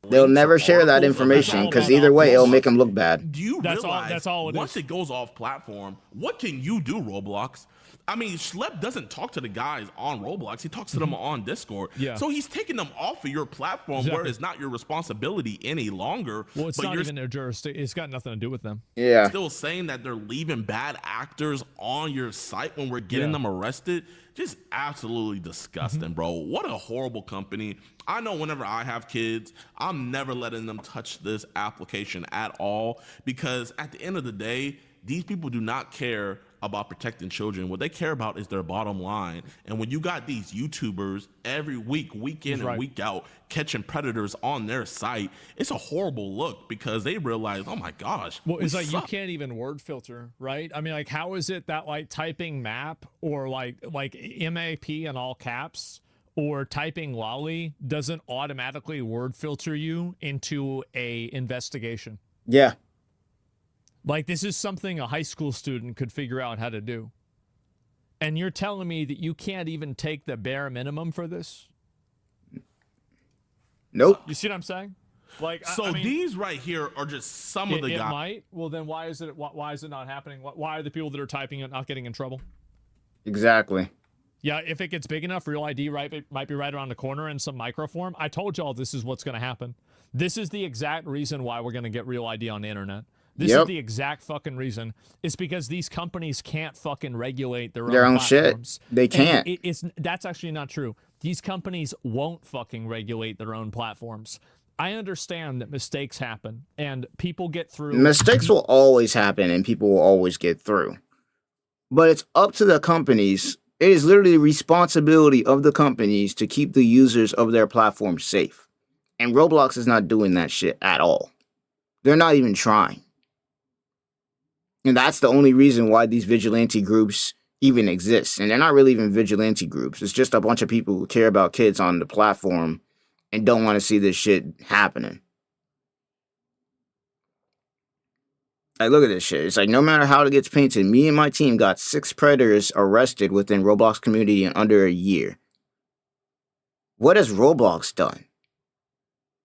They'll never share that information, because either way it'll make them look bad. Do you realize once it goes off platform, what can you do, Roblox? I mean, Schlep doesn't talk to the guys on Roblox. He talks to them on Discord. Yeah. So he's taking them off of your platform where it's not your responsibility any longer. Well, it's not even their jurisdiction. It's got nothing to do with them. Yeah. Still saying that they're leaving bad actors on your site when we're getting them arrested. Just absolutely disgusting, bro. What a horrible company. I know whenever I have kids, I'm never letting them touch this application at all, because at the end of the day, these people do not care about protecting children. What they care about is their bottom line. And when you got these YouTubers every week, week in and week out, catching predators on their site, it's a horrible look, because they realize, oh my gosh. Well, it's like you can't even word filter, right? I mean, like, how is it that, like, typing map or like MAP in all caps or typing lolly doesn't automatically word filter you into a investigation? Yeah. Like, this is something a high school student could figure out how to do. And you're telling me that you can't even take the bare minimum for this? Nope. You see what I'm saying? Like, so I mean, these right here are just some of the guys. It might. Well, then why is it not happening? Why are the people that are typing it not getting in trouble? Exactly. Yeah, if it gets big enough, Real ID might be right around the corner in some microform. I told y'all this is what's going to happen. This is the exact reason why we're going to get Real ID on the internet. This is the exact fucking reason. It's because these companies can't fucking regulate their own platforms. Shit. They can't. That's actually not true. These companies won't fucking regulate their own platforms. I understand that mistakes happen and people get through. Mistakes will always happen and people will always get through. But it's up to the companies. It is literally the responsibility of the companies to keep the users of their platform safe. And Roblox is not doing that shit at all. They're not even trying. And that's the only reason why these vigilante groups even exist. And they're not really even vigilante groups. It's just a bunch of people who care about kids on the platform and don't want to see this shit happening. Like, look at this shit. It's like, no matter how it gets painted, me and my team got 6 predators arrested within Roblox community in under a year. What has Roblox done?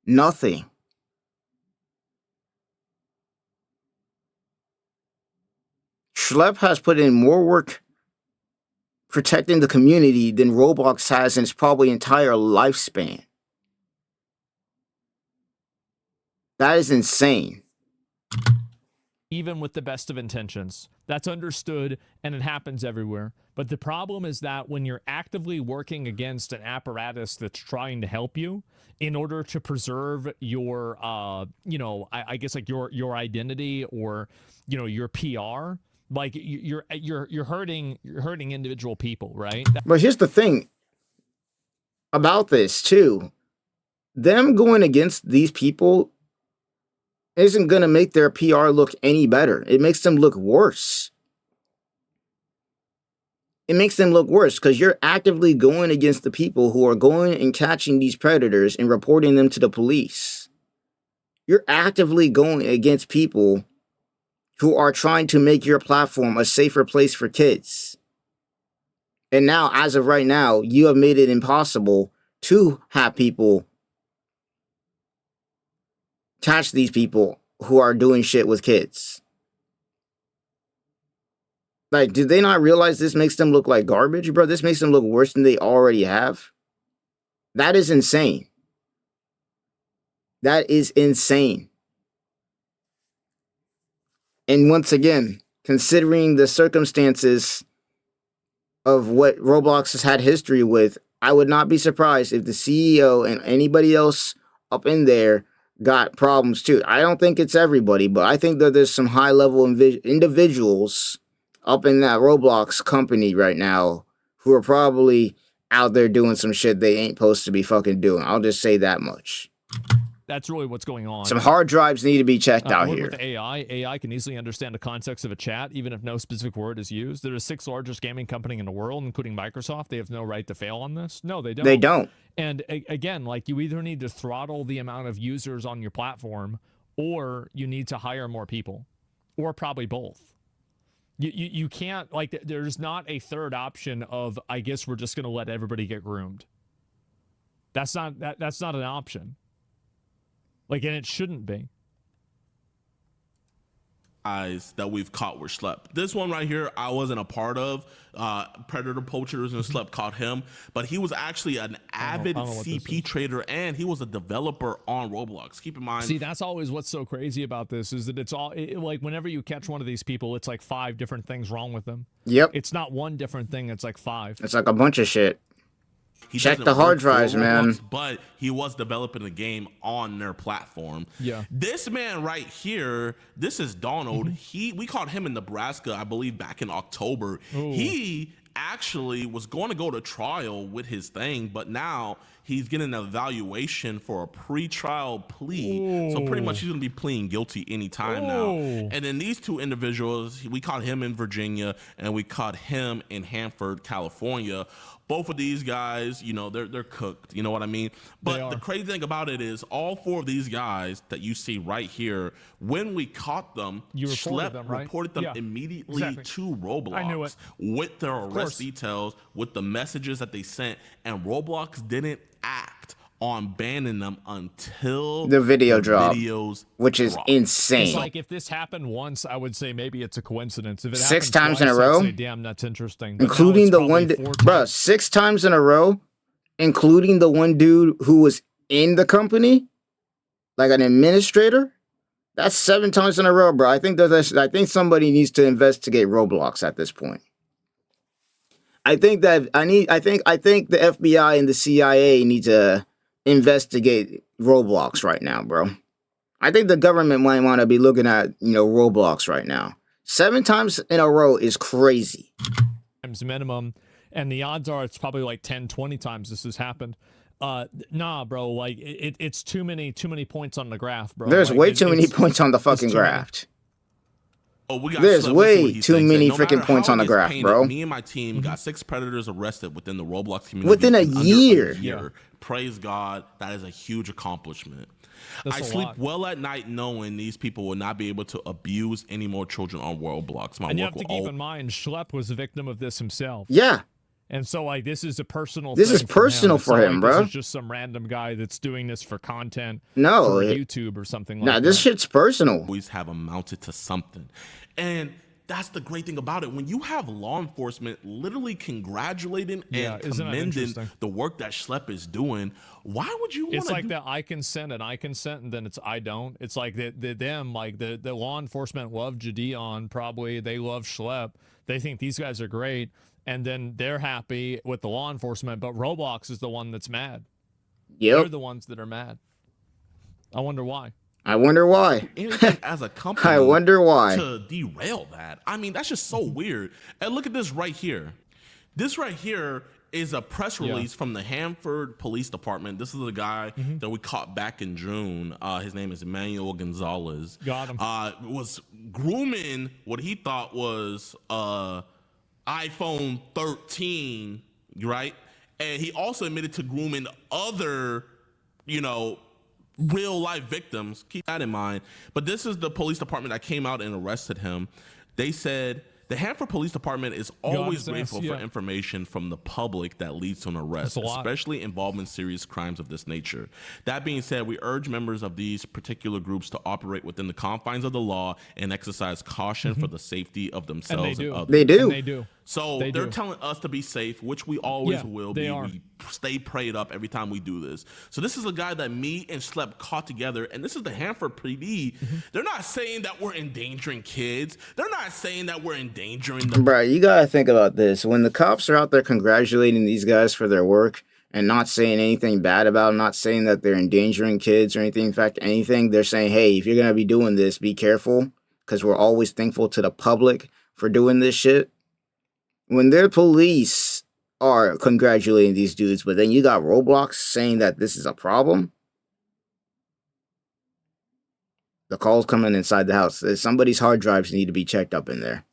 Nothing. Schlep has put in more work protecting the community than Roblox has in its probably entire lifespan. That is insane. Even with the best of intentions. That's understood, and it happens everywhere. But the problem is that when you're actively working against an apparatus that's trying to help you in order to preserve your, I guess like your identity or, your PR, like you're hurting individual people, right? But here's the thing about this too. Them going against these people isn't going to make their PR look any better. It makes them look worse. It makes them look worse because you're actively going against the people who are going and catching these predators and reporting them to the police. You're actively going against people who are trying to make your platform a safer place for kids. And now, as of right now, you have made it impossible to have people catch these people who are doing shit with kids. Like, do they not realize this makes them look like garbage, bro? This makes them look worse than they already have. That is insane. That is insane. And once again, considering the circumstances of what Roblox has had history with, I would not be surprised if the CEO and anybody else up in there got problems too. I don't think it's everybody, but I think that there's some high-level individuals up in that Roblox company right now who are probably out there doing some shit they ain't supposed to be fucking doing. I'll just say that much. That's really what's going on. Some hard drives need to be checked out here. With AI can easily understand the context of a chat, even if no specific word is used. They're the 6th largest gaming company in the world, including Microsoft. They have no right to fail on this. No, they don't. They don't. And again, like, you either need to throttle the amount of users on your platform, or you need to hire more people, or probably both. You can't, like, there's not a third option of, I guess we're just going to let everybody get groomed. That's not an option. Like, and it shouldn't be. That we've caught were Schlep. This one right here, I wasn't a part of. Predator poachers and Schlep caught him, but he was actually an avid CP trader, and he was a developer on Roblox. Keep in mind. See, that's always what's so crazy about this, is that it's all like, whenever you catch one of these people, it's like 5 different things wrong with them. Yep. It's not one different thing. It's like 5. It's like a bunch of shit. Check the hard drives, man. But he was developing the game on their platform. Yeah. This man right here, this is Donald. We caught him in Nebraska, I believe, back in October. Ooh. He actually was going to go to trial with his thing, but now he's getting an evaluation for a pre-trial plea. Ooh. So pretty much he's going to be pleading guilty anytime now. And then these 2 individuals, we caught him in Virginia and we caught him in Hanford, California. Both of these guys, they're cooked. You know what I mean? But the crazy thing about it is all 4 of these guys that you see right here, when we caught them, Schlep reported them immediately to Roblox with their arrest less details with the messages that they sent, and Roblox didn't act on banning them until the video drop, which is dropped. insane. It's like if this happened once, I would say maybe it's a coincidence. If it 6 happened times twice, in a row, I'd say, damn, that's interesting. But including the one, bro, 6 times in a row, including the one dude who was in the company, like an administrator. That's 7 times in a row, bro. I think somebody needs to investigate Roblox at this point. I think the FBI and the CIA need to investigate Roblox right now, bro. I think the government might want to be looking at, Roblox right now. 7 times in a row is crazy. Times minimum, and the odds are it's probably like 10, 20 times this has happened. Nah, bro, like it's too many points on the graph, bro. There's way too many points on the fucking graph. There's way too many freaking points on the graph, bro. Me and my team got 6 predators arrested within the Roblox community within a year. Yeah. Praise God, that is a huge accomplishment. I sleep well at night knowing these people will not be able to abuse any more children on Roblox. And you have to keep in mind, Schlepp was a victim of this himself. Yeah. And so, like, this is a personal. This is personal for him, bro. This is just some random guy that's doing this for content. No, for YouTube or something like that. Nah, this shit's personal. Always have amounted to something, and that's the great thing about it. When you have law enforcement literally congratulating and commending the work that Schlepp is doing, why would you want to? It's like that I consent and I consent, and then it's I don't. It's like the law enforcement love Gideon. Probably they love Schlepp. They think these guys are great. And then they're happy with the law enforcement, but Roblox is the one that's mad. Yep. They're the ones that are mad. I wonder why. Anything as a company, I wonder why. To derail that. I mean, that's just so weird. And look at this right here. This right here is a press release from the Hanford Police Department. This is the guy that we caught back in June. His name is Emmanuel Gonzalez. Got him. Was grooming what he thought was iPhone 13, right? And he also admitted to grooming other, real life victims. Keep that in mind. But this is the police department that came out and arrested him. They said the Hanford Police Department is always grateful for information from the public that leads to an arrest, especially involving serious crimes of this nature. That being said, we urge members of these particular groups to operate within the confines of the law and exercise caution for the safety of themselves and others. They do. They do. So they're telling us to be safe, which we always will be. We stay prayed up every time we do this. So this is a guy that me and Schlepp caught together, and this is the Hanford PD. They're not saying that we're endangering kids. They're not saying that we're endangering them. Bro, you gotta think about this. When the cops are out there congratulating these guys for their work and not saying anything bad about them, not saying that they're endangering kids or anything, in fact, anything, they're saying, hey, if you're gonna be doing this, be careful, because we're always thankful to the public for doing this shit. When their police are congratulating these dudes, but then you got Roblox saying that this is a problem, the calls coming inside the house. Somebody's hard drives need to be checked up in there.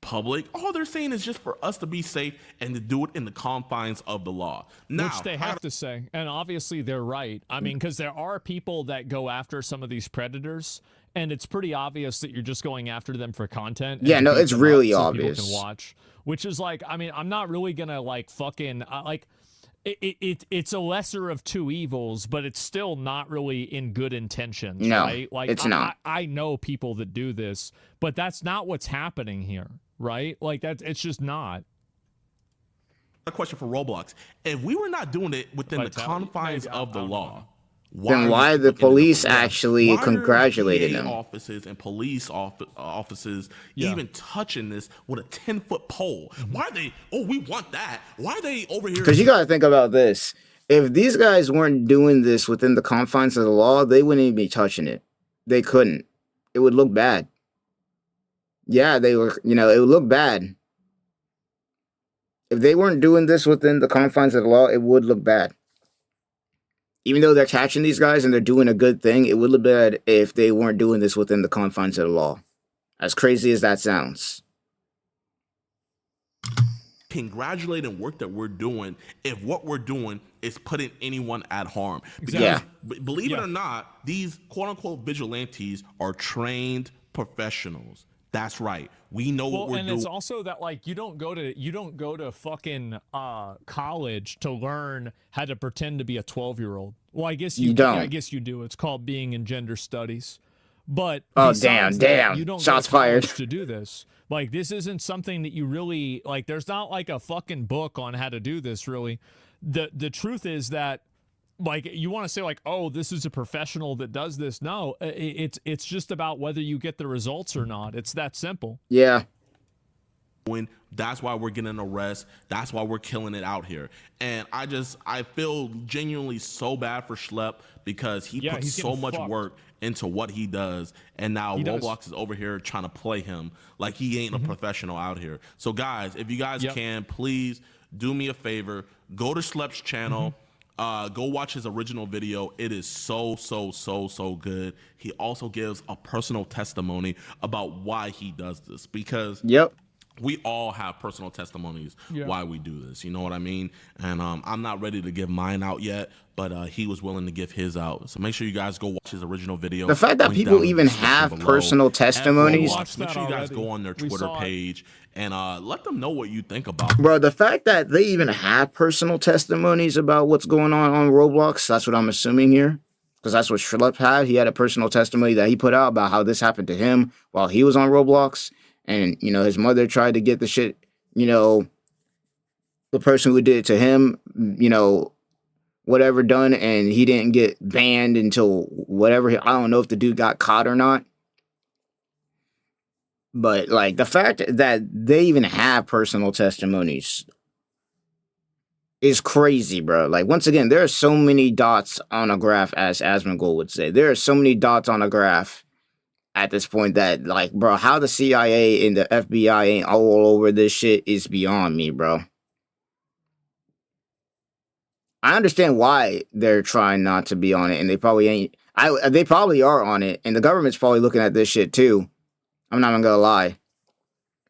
Public, all they're saying is just for us to be safe and to do it in the confines of the law. Now, which they have to say, and obviously they're right. I mean, because there are people that go after some of these predators, and it's pretty obvious that you're just going after them for content. Yeah, no, it's really obvious. People can watch, which is like, I mean, I'm not really gonna like fucking like. It's a lesser of two evils, but it's still not really in good intentions. No, right? Like, it's not. I know people that do this, but that's not what's happening here, right? Like it's just not. A question for Roblox: if we were not doing it within the confines of the law, then why the police actually congratulated them? Offices and police offices even touching this with a 10-foot pole. Why are they? Oh, we want that. Why are they over here? Because you got to think about this. If these guys weren't doing this within the confines of the law, they wouldn't even be touching it. They couldn't. It would look bad. Yeah, they were. It would look bad. If they weren't doing this within the confines of the law, it would look bad. Even though they're catching these guys and they're doing a good thing, it would look bad if they weren't doing this within the confines of the law. As crazy as that sounds. Congratulating work that we're doing if what we're doing is putting anyone at harm. Because believe it or not, these quote-unquote vigilantes are trained professionals. That's right. We know what we're doing. And it's also that like you don't go to fucking college to learn how to pretend to be a 12-year-old. Well, I guess you don't. I guess you do. It's called being in gender studies. But damn, you don't shots fired to do this. Like, this isn't something that you really like. There's not like a fucking book on how to do this. Really, the truth is that, like, you want to say like, oh, this is a professional that does this. No, it's just about whether you get the results or not. It's that simple. Yeah. That's why we're getting arrested. That's why we're killing it out here. And I feel genuinely so bad for Schlep because he puts so much work into what he does. And now Roblox is over here trying to play him like he ain't a professional out here. So guys, if you guys can, please do me a favor. Go to Schlep's channel. Go watch his original video. It is so good. He also gives a personal testimony about why he does this because we all have personal testimonies why we do this. You know what I mean? And I'm not ready to give mine out yet, but he was willing to give his out. So make sure you guys go watch his original video. The fact that people even have personal testimonies. Make sure you guys go on their Twitter page and let them know what you think about it. Bro, the fact that they even have personal testimonies about what's going on Roblox, that's what I'm assuming here. Because that's what Schlep had. He had a personal testimony that he put out about how this happened to him while he was on Roblox. And, you know, his mother tried to get the shit, you know, the person who did it to him, you know, whatever done. And he didn't get banned until whatever. I don't know if the dude got caught or not. But, like, the fact that they even have personal testimonies is crazy, bro. Like, once again, there are so many dots on a graph, as Asmongold would say. There are so many dots on a graph at this point that, like, bro, how the CIA and the FBI ain't all over this shit is beyond me, bro. I understand why they're trying not to be on it, and they probably ain't. They probably are on it, and the government's probably looking at this shit too. I'm not even gonna lie.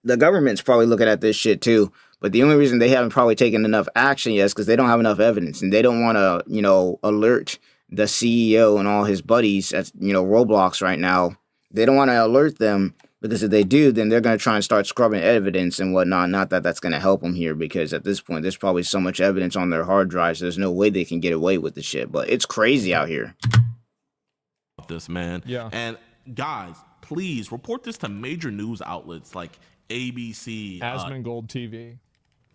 The government's probably looking at this shit too, but the only reason they haven't probably taken enough action yet is because they don't have enough evidence, and they don't want to, you know, alert the CEO and all his buddies at, you know, Roblox right now. They don't want to alert them because if they do, then they're going to try and start scrubbing evidence and whatnot. Not that that's going to help them here because at this point, there's probably so much evidence on their hard drives. There's no way they can get away with the shit, but it's crazy out here. This man. Yeah. And guys, please report this to major news outlets like ABC, Asmongold TV.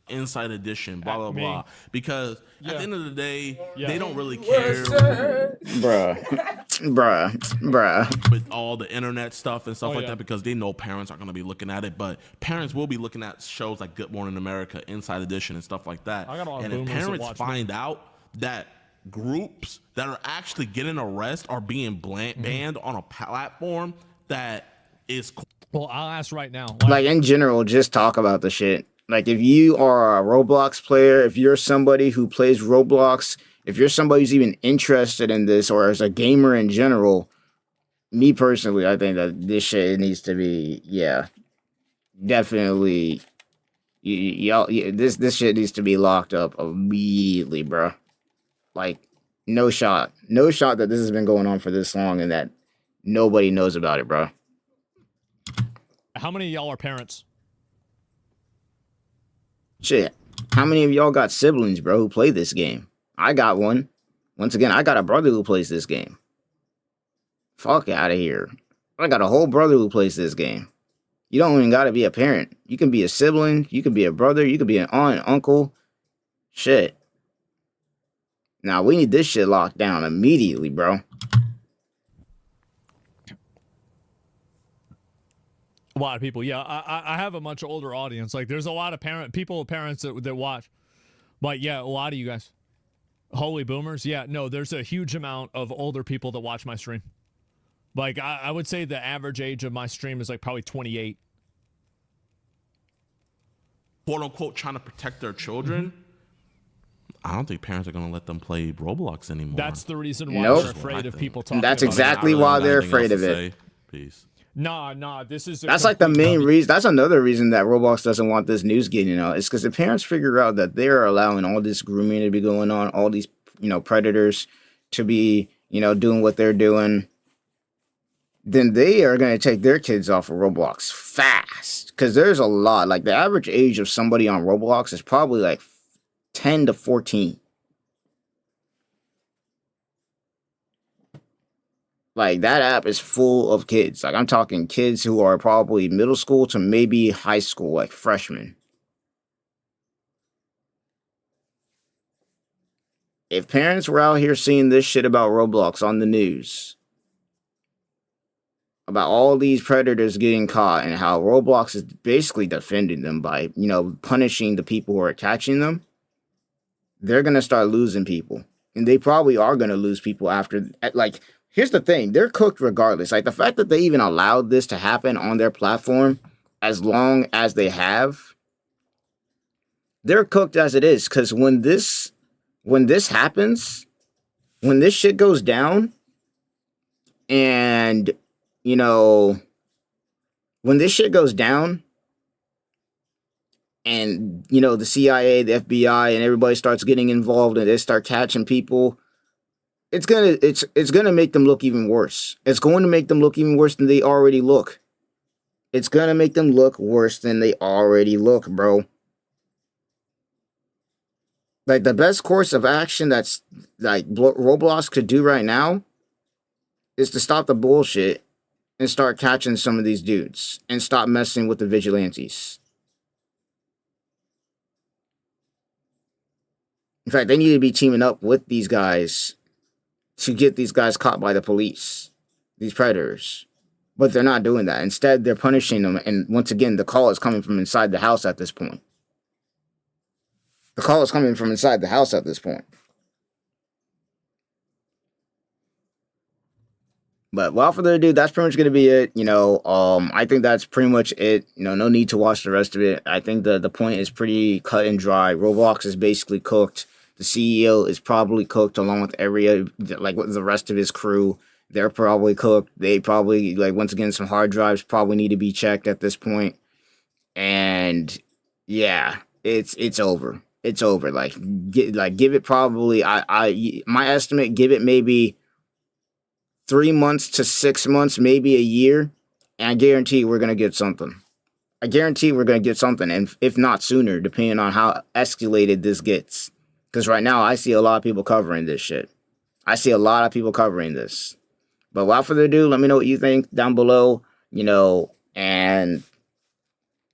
Inside Edition, blah blah blah. Because at the end of the day, they don't really care, bruh. With all the internet stuff and stuff like that, because they know parents are going to be looking at it. But parents will be looking at shows like Good Morning America, Inside Edition, and stuff like that. And if parents find out that groups that are actually getting arrested are being banned on a platform that is. Well, I'll ask right now. Like in general, just talk about the shit. Like, if you are a Roblox player, if you're somebody who plays Roblox, if you're somebody who's even interested in this, or as a gamer in general, me personally, I think that this shit needs to be, definitely, this shit needs to be locked up immediately, bro. Like, no shot that this has been going on for this long and that nobody knows about it, bro. How many of y'all are parents? Shit, how many of y'all got siblings, bro, who play this game? I got one. Once again, I got a brother who plays this game. Fuck out of here. I got a whole brother who plays this game. You don't even gotta be a parent. You can be a sibling, you can be a brother, you can be an aunt, uncle. Shit. Now, we need this shit locked down immediately, bro. A lot of people, I have a much older audience. Like, there's a lot of parents that watch. But yeah, a lot of you guys, holy boomers. Yeah, no, there's a huge amount of older people that watch my stream. Like, I would say the average age of my stream is like probably 28. Quote unquote, trying to protect their children. I don't think parents are going to let them play Roblox anymore. That's the reason why they're afraid of people talking. That's exactly why they're afraid of it. Peace. Nah, this is... That's like the main reason. That's another reason that Roblox doesn't want this news getting out. It's because the parents figure out that they're allowing all this grooming to be going on, all these, predators to be, doing what they're doing. then they are going to take their kids off of Roblox fast. Because there's a lot. Like, the average age of somebody on Roblox is probably like 10 to 14. Like, that app is full of kids. Like, I'm talking kids who are probably middle school to maybe high school, like freshmen. If parents were out here seeing this shit about Roblox on the news, about all these predators getting caught and how Roblox is basically defending them by, punishing the people who are catching them, they're going to start losing people. And they probably are going to lose people after, like, here's the thing, they're cooked regardless. Like, the fact that they even allowed this to happen on their platform as long as they have, they're cooked as it is. Because when this happens, when this shit goes down, and, when this shit goes down, and, the CIA, the FBI, and everybody starts getting involved and they start catching people, it's gonna make them look even worse. It's going to make them look even worse than they already look. It's gonna make them look worse than they already look, bro. Like, the best course of action that's, like, Roblox could do right now is to stop the bullshit and start catching some of these dudes and stop messing with the vigilantes. In fact, they need to be teaming up with these guys to get these guys caught by the police, these predators. But they're not doing that. Instead, they're punishing them. And once again, the call is coming from inside the house at this point. The call is coming from inside the house at this point. But without further ado, that's pretty much going to be it. I think that's pretty much it. No need to watch the rest of it. I think the point is pretty cut and dry. Roblox is basically cooked. The CEO is probably cooked along with with the rest of his crew. They're probably cooked. They probably, once again, some hard drives probably need to be checked at this point. And yeah, it's over. It's over. Give it probably, my estimate, give it maybe 3 months to 6 months, maybe a year, and I guarantee we're going to get something. I guarantee we're going to get something, and if not sooner, depending on how escalated this gets. Because right now, I see a lot of people covering this shit. I see a lot of people covering this. But without further ado, let me know what you think down below, and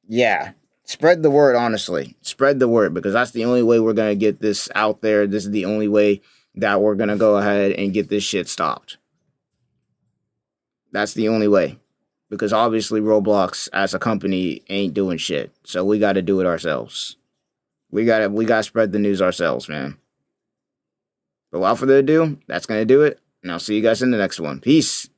yeah, spread the word, honestly. Spread the word, because that's the only way we're going to get this out there. This is the only way that we're going to go ahead and get this shit stopped. That's the only way. Because obviously Roblox as a company ain't doing shit. So we got to do it ourselves. We got to spread the news ourselves, man. But without further ado, that's going to do it. And I'll see you guys in the next one. Peace.